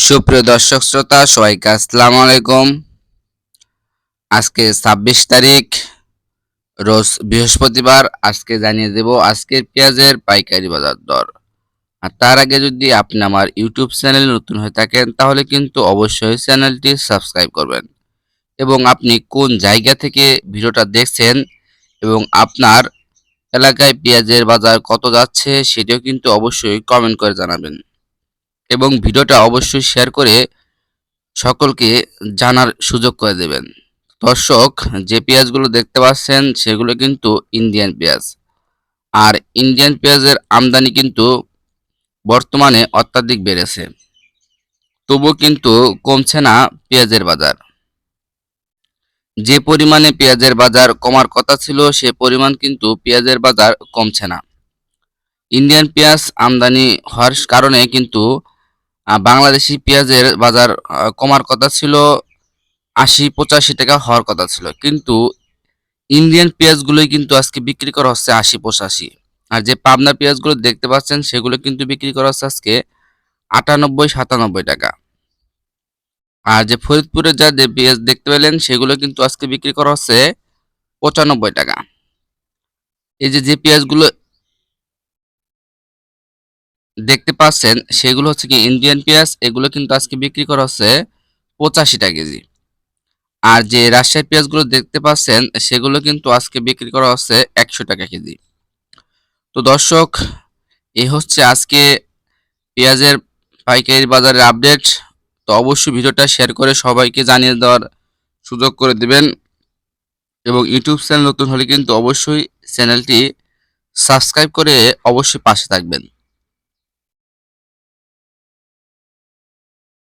সুপ্রিয় দর্শক শ্রোতা সবাইকে আসসালামু আলাইকুম। আজকে ২৬ তারিখ, রোজ বৃহস্পতিবার। আজকে জানিয়ে দেব আজকের পেঁয়াজের পাইকারি বাজার দর। আর তার আগে যদি আপনি আমার ইউটিউব চ্যানেলে নতুন হয়ে থাকেন তাহলে কিন্তু অবশ্যই চ্যানেলটি সাবস্ক্রাইব করবেন, এবং আপনি কোন জায়গা থেকে ভিডিওটা দেখছেন এবং আপনার এলাকায় পেঁয়াজের বাজার কত যাচ্ছে সেটাও কিন্তু অবশ্যই কমেন্ট করে জানাবেন, এবং ভিডিওটা অবশ্যই শেয়ার করে সকলকে জানার সুযোগ করে দেবেন। দর্শক, যে পেঁয়াজগুলো দেখতে পাচ্ছেন সেগুলো কিন্তু ইন্ডিয়ান পেঁয়াজ। আর ইন্ডিয়ান পেঁয়াজের আমদানি কিন্তু বর্তমানে অত্যাধিক বেড়েছে, তবুও কিন্তু কমছে না পেঁয়াজের বাজার। যে পরিমাণে পেঁয়াজের বাজার কমার কথা ছিল সে পরিমাণ কিন্তু পেঁয়াজের বাজার কমছে না। ইন্ডিয়ান পেঁয়াজ আমদানি হওয়ার কারণে কিন্তু বাংলাদেশি পেঁয়াজের বাজার কমার কথা ছিল, ৮০-৮৫ টাকা হওয়ার কথা ছিল, কিন্তু ইন্ডিয়ান পেঁয়াজগুলোই কিন্তু আজকে বিক্রি করা হচ্ছে ৮০-৮৫। আর যে পাবনা পেঁয়াজগুলো দেখতে পাচ্ছেন সেগুলো কিন্তু বিক্রি করা হচ্ছে আজকে ৯৮-৯৭ টাকা। আর যে ফরিদপুরের যা যে পেঁয়াজ দেখতে পেলেন সেগুলো কিন্তু আজকে বিক্রি করা হচ্ছে ৯৫ টাকা। এই যে যে পেঁয়াজগুলো দেখতে পাচ্ছেন সেগুলো হচ্ছে কি ইন্ডিয়ান পেঁয়াজ, এগুলো কিন্তু আজকে বিক্রি করা হচ্ছে ৮৫ টাকা কেজি। আর যে রাজশাহী পেঁয়াজগুলো দেখতে পাচ্ছেন সেগুলো কিন্তু আজকে বিক্রি করা হচ্ছে ১০০ টাকা কেজি। তো দর্শক, এই হচ্ছে আজকে পেঁয়াজের পাইকারি বাজারের আপডেট। তো অবশ্যই ভিডিওটা শেয়ার করে সবাইকে জানিয়ে দেওয়ার সুযোগ করে দিবেন, এবং ইউটিউব চ্যানেল নতুন হলে কিন্তু অবশ্যই চ্যানেলটি সাবস্ক্রাইব করে অবশ্যই পাশে থাকবেন।